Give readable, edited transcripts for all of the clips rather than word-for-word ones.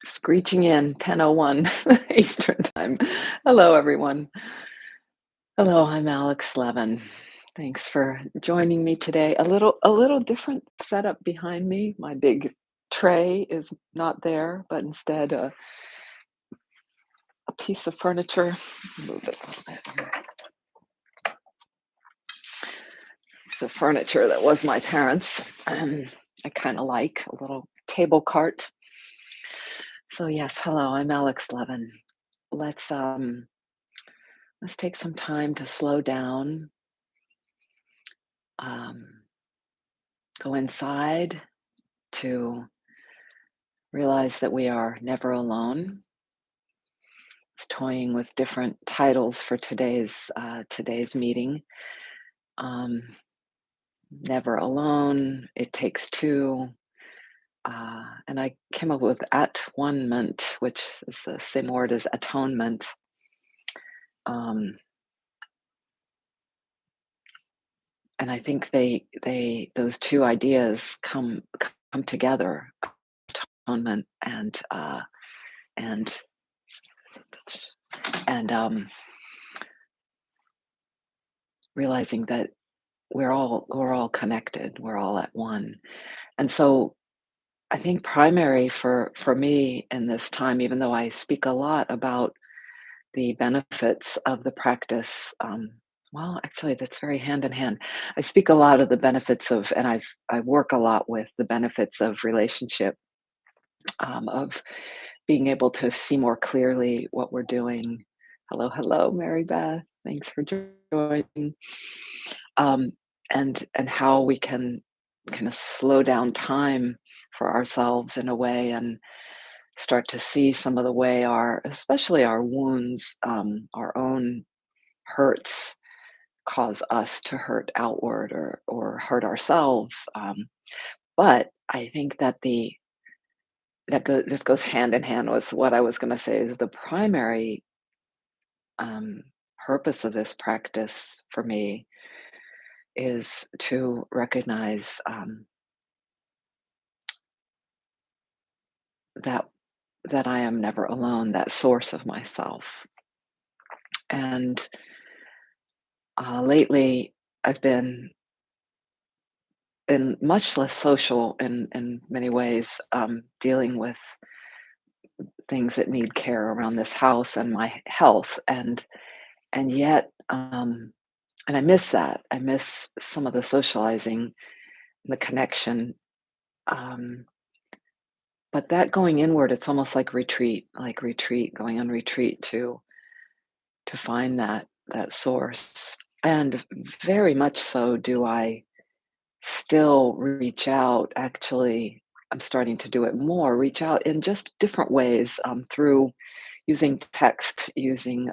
Screeching in 10:01 Eastern Time. Hello, everyone. Hello, I'm Alex Levin. Thanks for joining me today. A little different setup behind me. My big tray is not there, but instead a piece of furniture. Move it a little bit. Piece of furniture that was my parents'. I kind of like a little table cart. So yes, hello, I'm Alex Levin. Let's um let's take some time to slow down. Um, Go inside to realize that we are never alone. It's toying with different titles for today's meeting. Um, Never alone. It takes two. And I came up with At-One-Ment, which is the same word as atonement. Um, and I think they those two ideas come together. Atonement and and realizing that we're all connected, we're all at one. And so I think primary for me in this time, even though I speak a lot about the benefits of the practice, well, actually, that's very hand in hand. I speak a lot of the benefits of, and I work a lot with the benefits of relationship, of being able to see more clearly what we're doing. Hello, hello, Mary Beth. Thanks for joining. Um, and how we can kind of slow down time for ourselves in a way and start to see some of the way especially our wounds, our own hurts cause us to hurt outward or hurt ourselves. But I think that this goes hand in hand with what I was going to say is the primary um, purpose of this practice for me is to recognize that I am never alone, that source of myself. And lately, I've been much less social in many ways, dealing with things that need care around this house and my health, and yet, and I miss that. I miss some of the socializing, the connection. Um, but that going inward, it's almost like retreat, going on retreat to find that source. And very much so do I still reach out. Actually, I'm starting to do it more, reach out in just different ways, through using text, using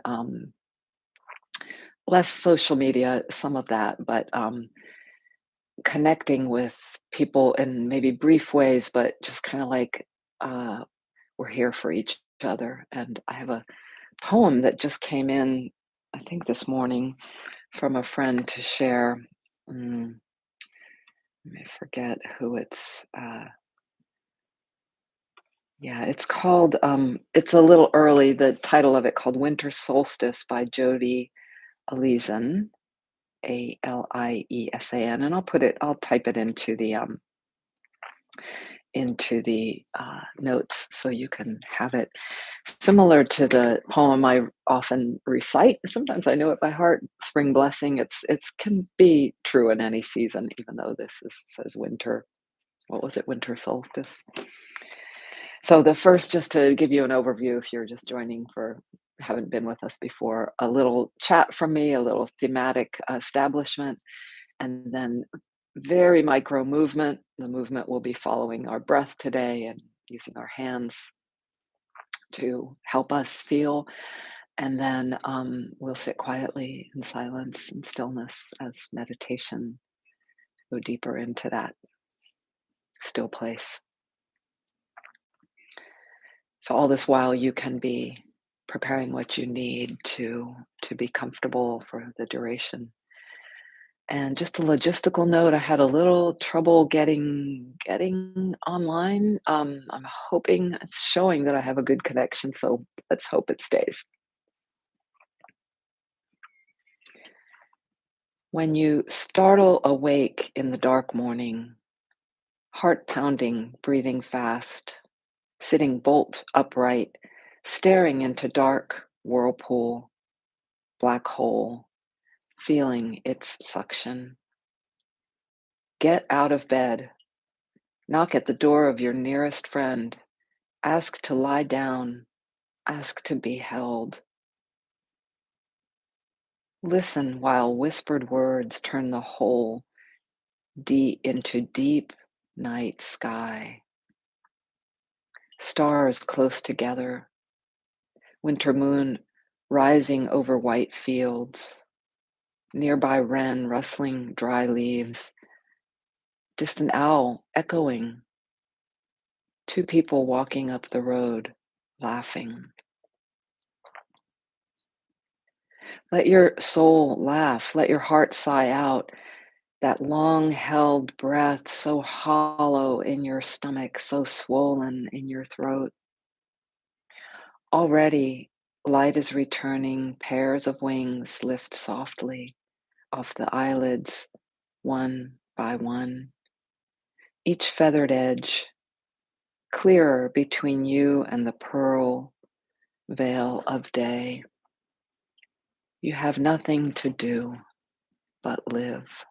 less social media, some of that, but connecting with people in maybe brief ways, but just kind of like uh, we're here for each other. And I have a poem that just came in, I think this morning, from a friend to share. Mm, Let me forget who it's. Yeah, it's called. It's a little early. The title of it called "Winter Solstice" by Jody Aliesan, Aliesan, and I'll type it into the notes so you can have it. Similar to the poem I often recite. Sometimes I know it by heart. Spring blessing. It's can be true in any season, even though says winter. What was it? Winter solstice. So the first, just to give you an overview, if you're just joining for haven't been with us before, a little chat from me, a little thematic establishment, and then very micro movement. The movement will be following our breath today and using our hands to help us feel. And then we'll sit quietly in silence and stillness as meditation, go deeper into that still place. So all this while you can be preparing what you need to be comfortable for the duration. And just a logistical note, I had a little trouble getting online. I'm hoping it's showing that I have a good connection, so let's hope it stays. When you startle awake in the dark morning, heart pounding, breathing fast, sitting bolt upright, staring into dark whirlpool, black hole, feeling its suction. Get out of bed, knock at the door of your nearest friend, ask to lie down, ask to be held. Listen while whispered words turn the whole deep into deep night sky. Stars close together, winter moon rising over white fields, nearby wren rustling dry leaves, distant owl echoing, two people walking up the road, laughing. Let your soul laugh, let your heart sigh out, that long held breath so hollow in your stomach, so swollen in your throat. Already, light is returning, pairs of wings lift softly off the eyelids, one by one, each feathered edge clearer between you and the pearl veil of day. You have nothing to do but live.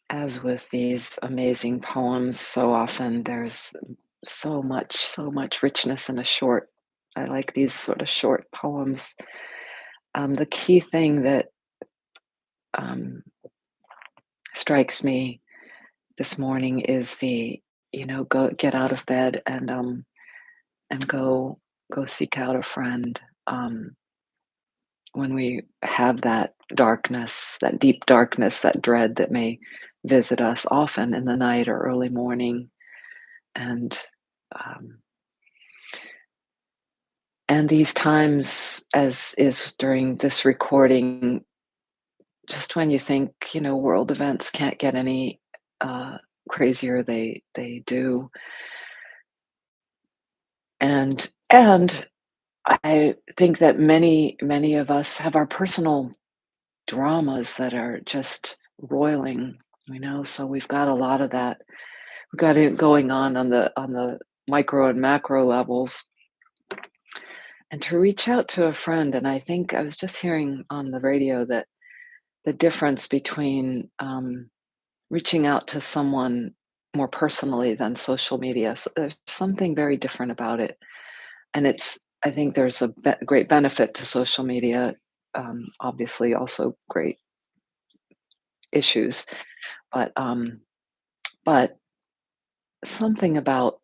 As with these amazing poems, so often there's so much richness in a short. I like these sort of short poems. The key thing that um, strikes me this morning is go get out of bed and go seek out a friend. When we have that darkness, that deep darkness, that dread that may visit us often in the night or early morning, and um, and these times, as is during this recording, just when you think world events can't get any uh, crazier, they do, and I think that many of us have our personal dramas that are just roiling, so we've got a lot of that. We've got it going on the micro and macro levels, and to reach out to a friend. And I think I was just hearing on the radio that the difference between reaching out to someone more personally than social media, so there's something very different about it. And I think there's a great benefit to social media, obviously also great issues, but but something about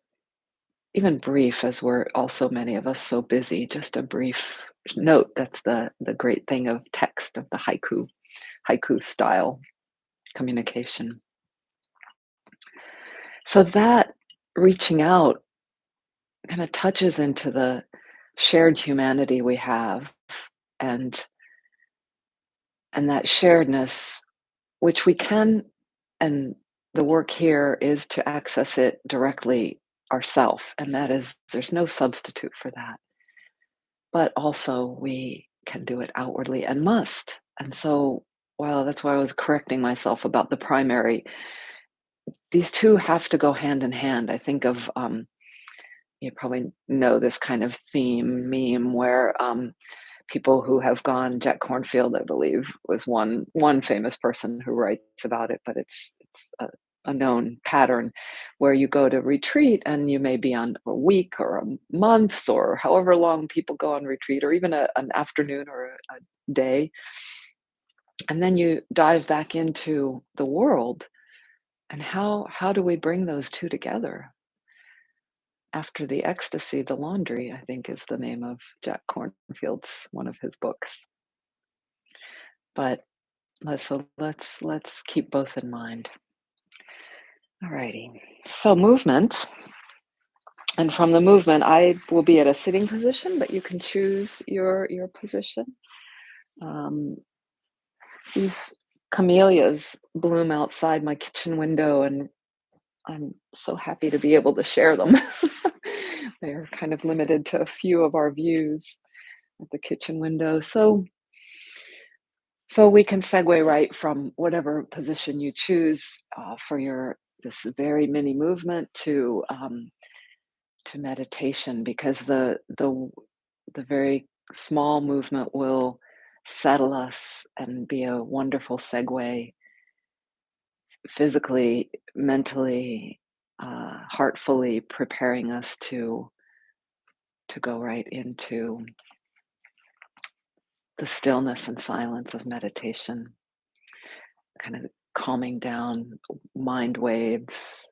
even brief, as we're also many of us so busy, just a brief note. That's the great thing of text, of the haiku style communication. So that reaching out kind of touches into the shared humanity we have, and that sharedness, which we can, and the work here is to access it directly ourself, and that is, there's no substitute for that. But also we can do it outwardly and must. And so, well, that's why I was correcting myself about the primary. These two have to go hand in hand. I think of you probably know this kind of theme meme where people who have gone, Jack Cornfield, I believe, was one famous person who writes about it, but it's a known pattern where you go to retreat and you may be on a week or a month or however long people go on retreat, or even an afternoon or a day, and then you dive back into the world. And how do we bring those two together? After the ecstasy, the laundry, I think, is the name of Jack Cornfield's one of his books. But let's keep both in mind. Alrighty. So movement. And from the movement, I will be at a sitting position, but you can choose your position. Um, these camellias bloom outside my kitchen window, and I'm so happy to be able to share them. They're kind of limited to a few of our views at the kitchen window. So we can segue right from whatever position you choose for your this very mini movement to meditation, because the very small movement will settle us and be a wonderful segue physically, mentally, heartfully preparing us to go right into the stillness and silence of meditation, kind of calming down mind waves,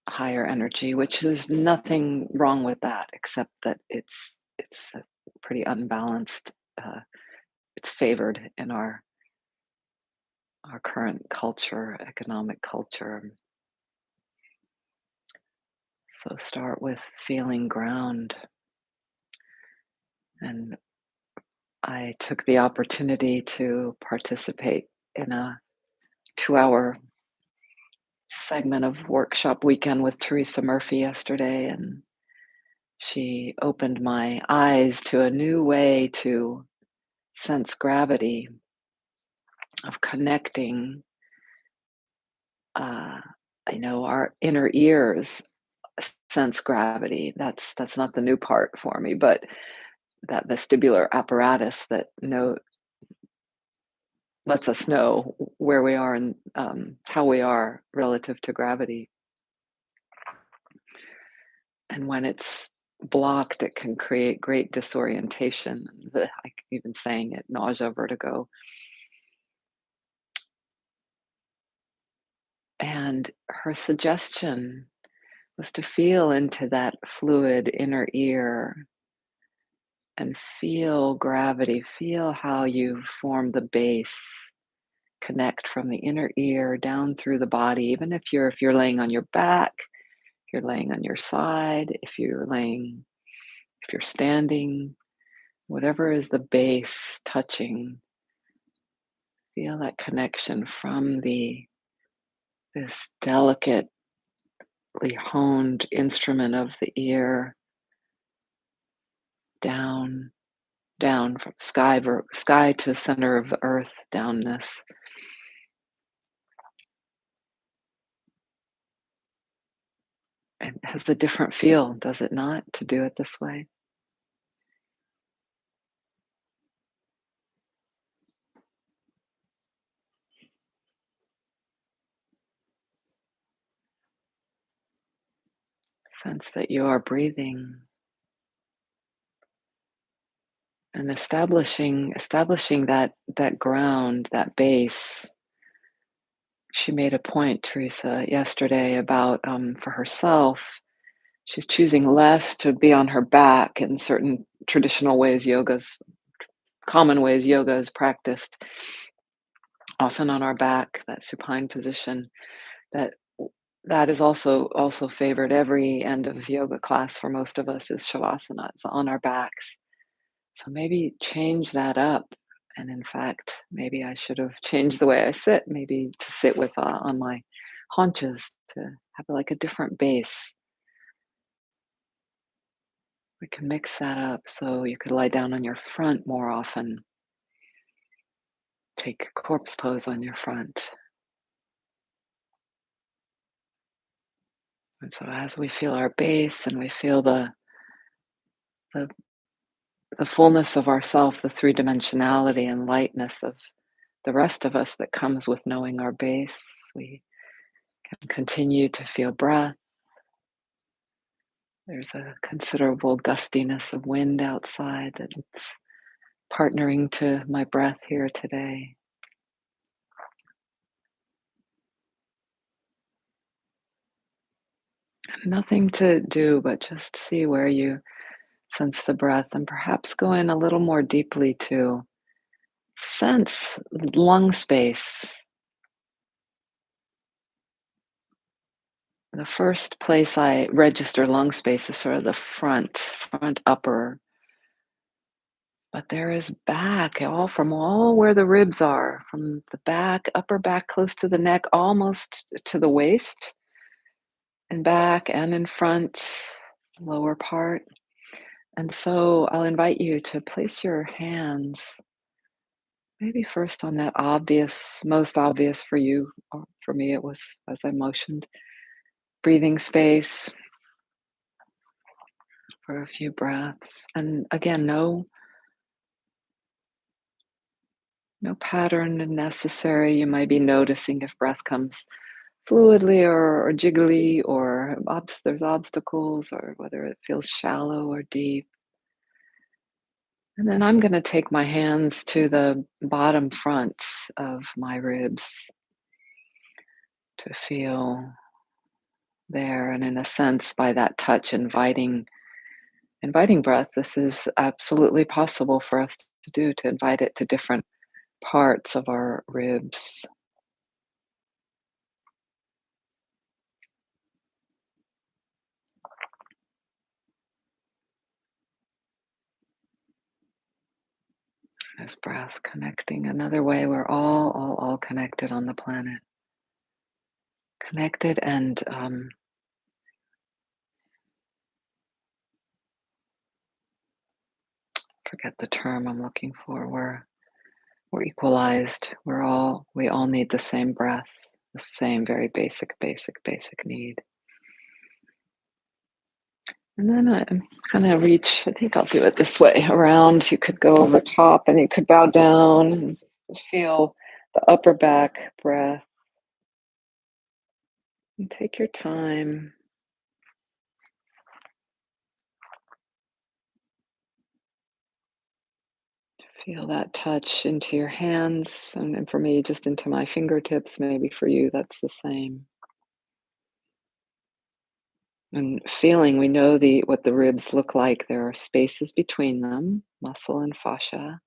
higher energy, which there's nothing wrong with that, except that it's pretty unbalanced. Uh, it's favored in our current culture, economic culture. So start with feeling ground. And I took the opportunity to participate in a 2 hour segment of workshop weekend with Teresa Murphy yesterday, and she opened my eyes to a new way to sense gravity, of connecting, uh, our inner ears sense gravity. That's not the new part for me, but that vestibular apparatus that lets us know where we are and how we are relative to gravity. And when it's blocked, it can create great disorientation. I even saying it, nausea, vertigo. And her suggestion was to feel into that fluid inner ear and feel gravity, feel how you form the base, connect from the inner ear down through the body, even if you're laying on your back, if you're laying on your side, if you're standing, whatever is the base touching, feel that connection from the this delicately honed instrument of the ear down, down from sky to center of the earth, downness. It has a different feel, does it not, to do it this way? Sense that you are breathing and establishing that ground, that base. She made a point, Teresa, yesterday about for herself, she's choosing less to be on her back in certain traditional ways, common ways yoga is practiced, often on our back, that supine position. That that is also favored. Every end of yoga class for most of us is shavasana. It's on our backs. So maybe change that up. And in fact, maybe I should have changed the way I sit, maybe to sit with on my haunches, to have like a different base. We can mix that up so you could lie down on your front more often. Take corpse pose on your front. And so as we feel our base and we feel the, the fullness of ourself, the three-dimensionality and lightness of the rest of us that comes with knowing our base, we can continue to feel breath. There's a considerable gustiness of wind outside that's partnering to my breath here today. Nothing to do but just see where you sense the breath, and perhaps go in a little more deeply to sense lung space, The first place I register lung space is sort of the front upper, but there is back, all from all where the ribs are, from the back, upper back close to the neck, almost to the waist, and back and in front, lower part. And so I'll invite you to place your hands maybe first on that obvious, most obvious for you, or for me it was as I motioned, breathing space for a few breaths. And again, no pattern necessary. You might be noticing if breath comes fluidly or jiggly, or there's obstacles, or whether it feels shallow or deep. And then I'm going to take my hands to the bottom front of my ribs to feel there. And in a sense, by that touch, inviting breath. This is absolutely possible for us to do, to invite it to different parts of our ribs. This breath connecting. Another way we're all connected on the planet. Connected and forget the term I'm looking for. We're equalized. We all need the same breath, the same very basic need. And then I kind of reach, I think I'll do it this way, around. You could go over top and you could bow down and feel the upper back breath. And take your time. Feel that touch into your hands, and for me, just into my fingertips. Maybe for you, that's the same. And feeling, we know what the ribs look like. There are spaces between them, muscle and fascia.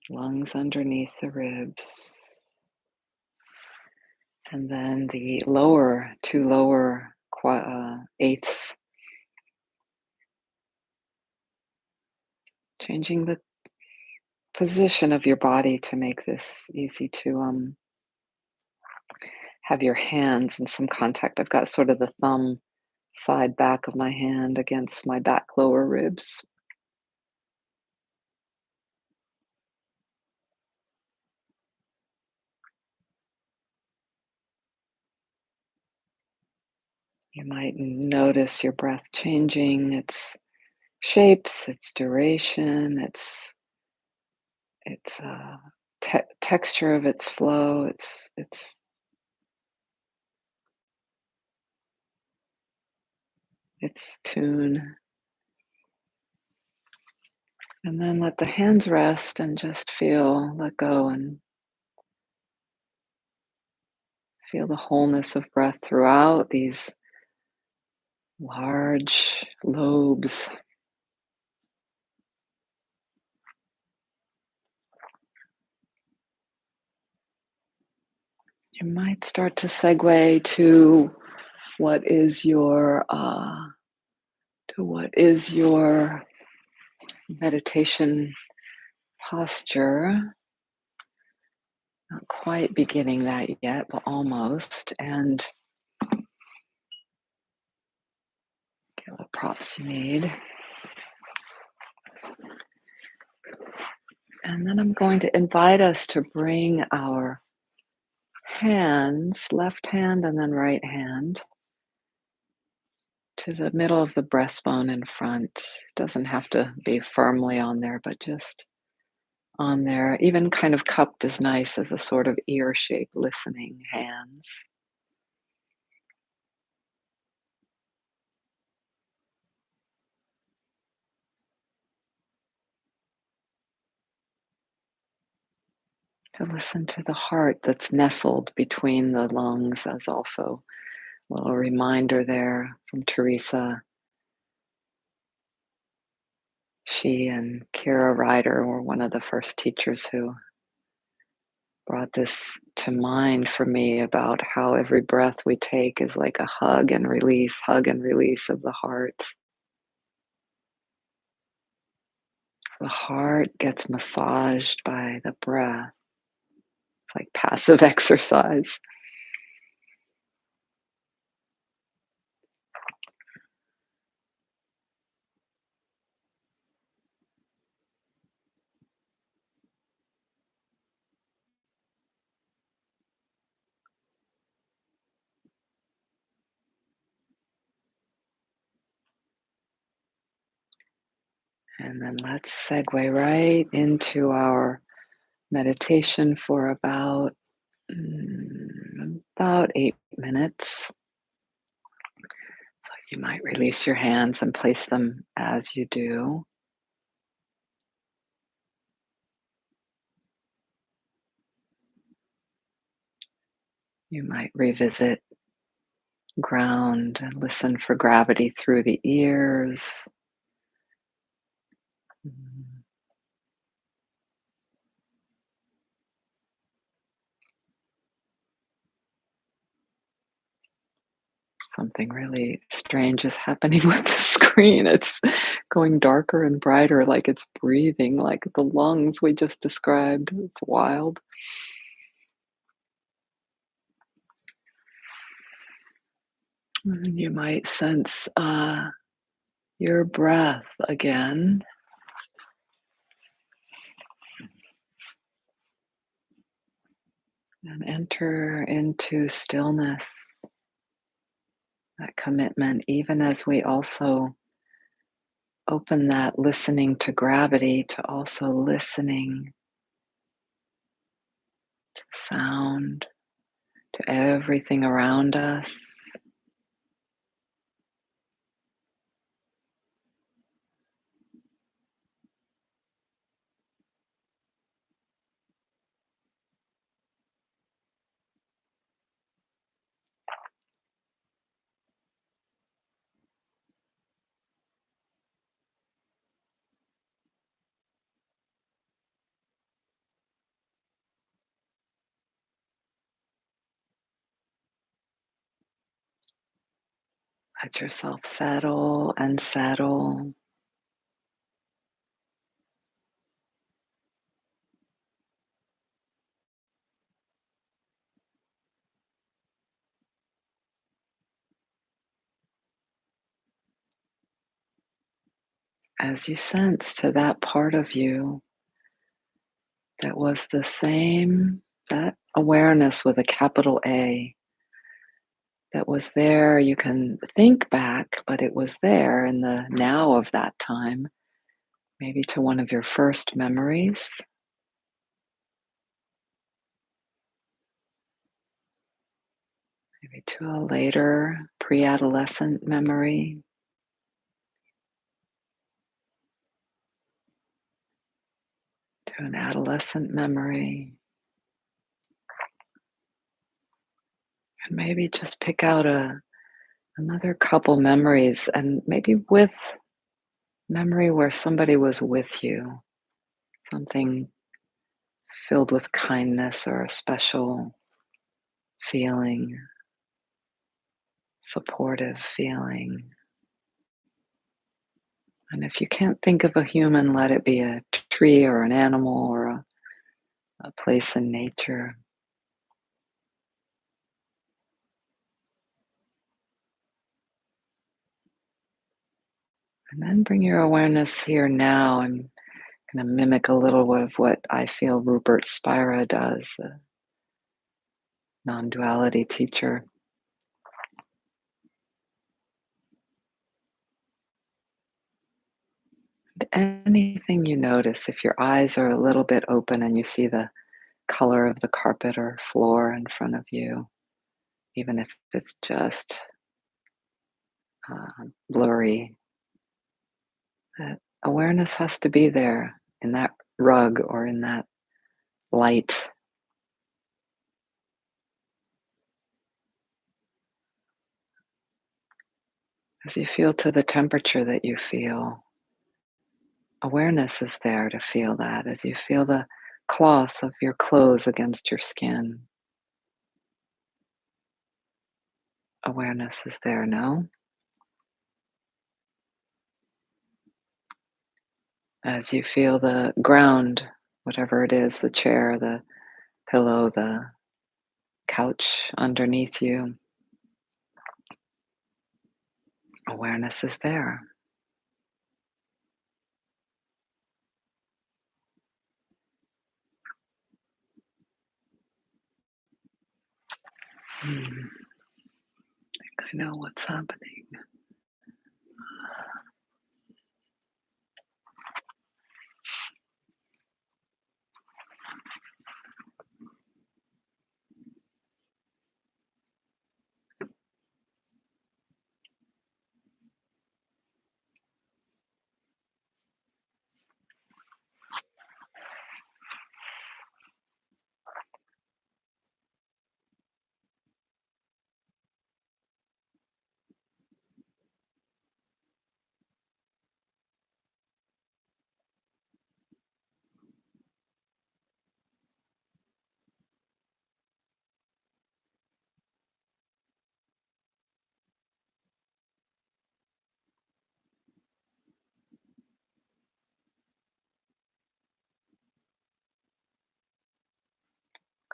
Lungs underneath the ribs. And then the two lower eighths. Changing the position of your body to make this easy to have your hands in some contact. I've got sort of the thumb side back of my hand against my back lower ribs. You might notice your breath changing, its shapes, its duration, its texture of its flow, its tune. And then let the hands rest and just let go and feel the wholeness of breath throughout these large lobes. You might start to segue to what is your meditation posture. Not quite beginning that yet, but almost. And get what props you need. And then I'm going to invite us to bring our hands, left hand and then right hand, to the middle of the breastbone in front. It doesn't have to be firmly on there, but just on there. Even kind of cupped is nice as a sort of ear shape, listening hands. To listen to the heart that's nestled between the lungs, as also a little reminder there from Teresa. She and Kira Ryder were one of the first teachers who brought this to mind for me about how every breath we take is like a hug and release of the heart. The heart gets massaged by the breath, like passive exercise. And then let's segue right into our meditation for about 8 minutes. So you might release your hands and place them as you do. You might revisit ground and listen for gravity through the ears. Mm, Something really strange is happening with the screen. It's going darker and brighter, like it's breathing, like the lungs we just described. It's wild. And you might sense your breath again and enter into stillness, that commitment, even as we also open that listening to gravity to also listening to sound, to everything around us. Let yourself settle and settle. As you sense to that part of you that was the same, that awareness with a capital A that was there. You can think back, but it was there in the now of that time, maybe to one of your first memories, maybe to a later pre adolescent memory, to an adolescent memory. And maybe just pick out another couple memories, and maybe with memory where somebody was with you, something filled with kindness or a special feeling, supportive feeling. And if you can't think of a human, let it be a tree or an animal or a place in nature. And then bring your awareness here now. I'm going to mimic a little of what I feel Rupert Spira does, a non duality teacher. Anything you notice, if your eyes are a little bit open and you see the color of the carpet or floor in front of you, even if it's just blurry, that awareness has to be there in that rug or in that light. As you feel to the temperature that you feel, Awareness is there to feel that as you feel the cloth of your clothes against your skin. Awareness is there, no? As you feel the ground, whatever it is, the chair, the pillow, the couch underneath you, awareness is there. I think I know what's happening.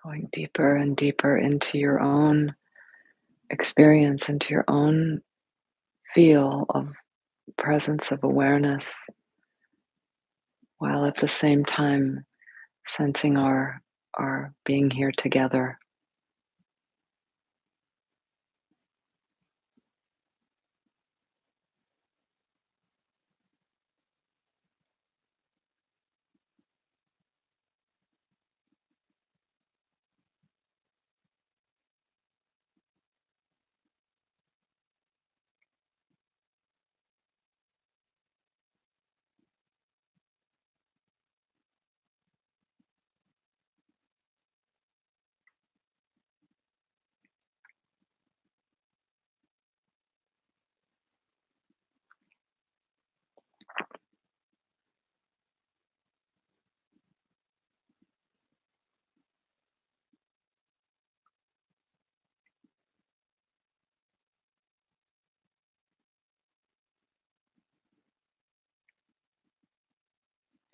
Going deeper and deeper into your own experience, into your own feel of presence of awareness, while at the same time sensing our being here together.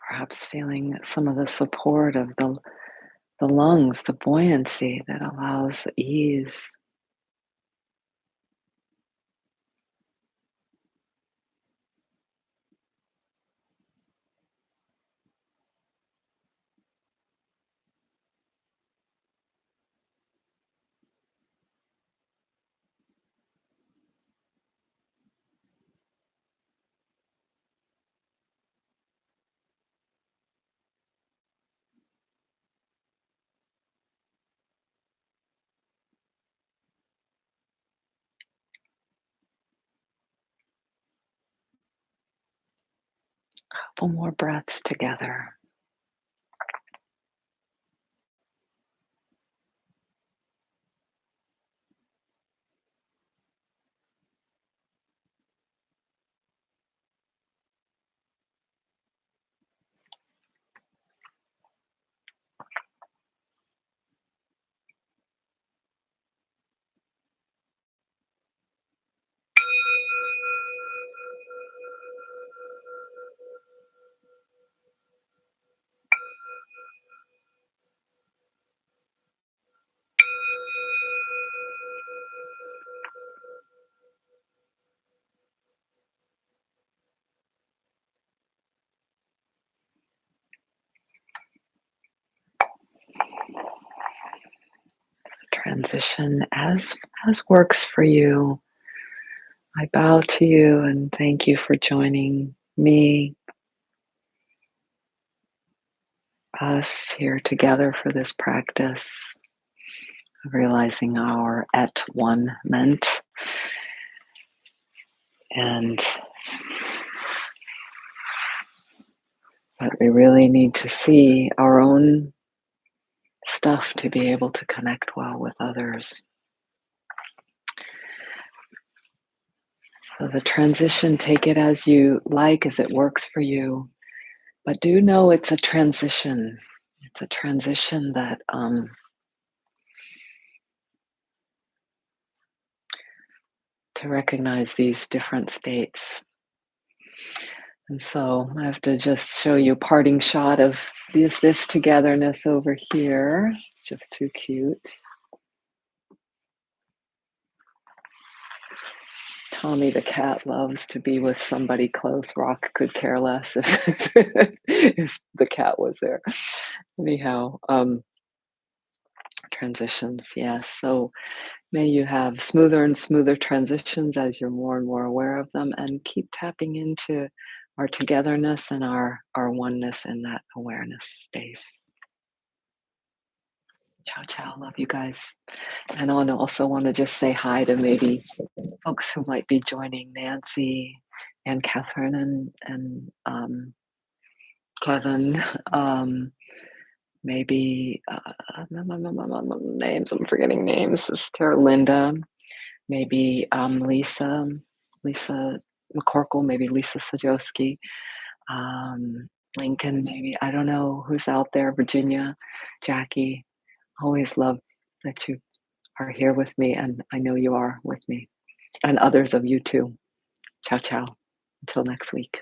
Perhaps feeling some of the support of the lungs, the buoyancy that allows ease. Couple more breaths together. Transition as works for you. I bow to you and thank you for joining me, us here together for this practice of realizing our At-One-Ment, and that we really need to see our own stuff to be able to connect well with others. So the transition, take it as you like, as it works for you. But do know it's a transition. It's a transition that to recognize these different states. And so I have to just show you a parting shot of this togetherness over here. It's just too cute. Tommy the cat loves to be with somebody close. Rock could care less if, if the cat was there. Anyhow, transitions, yes. So may you have smoother and smoother transitions as you're more and more aware of them, and keep tapping into our togetherness and our oneness in that awareness space. Ciao, ciao. Love you guys. And I also want to just say hi to maybe folks who might be joining Nancy and Catherine and Kevin. Maybe names. I'm forgetting names. Sister Linda. Maybe Lisa McCorkle. Maybe Lisa Sajowski. Lincoln. Maybe I don't know who's out there. Virginia, Jackie. Always love that you are here with me, and I know you are with me, and others of you too. Ciao, ciao. Until next week.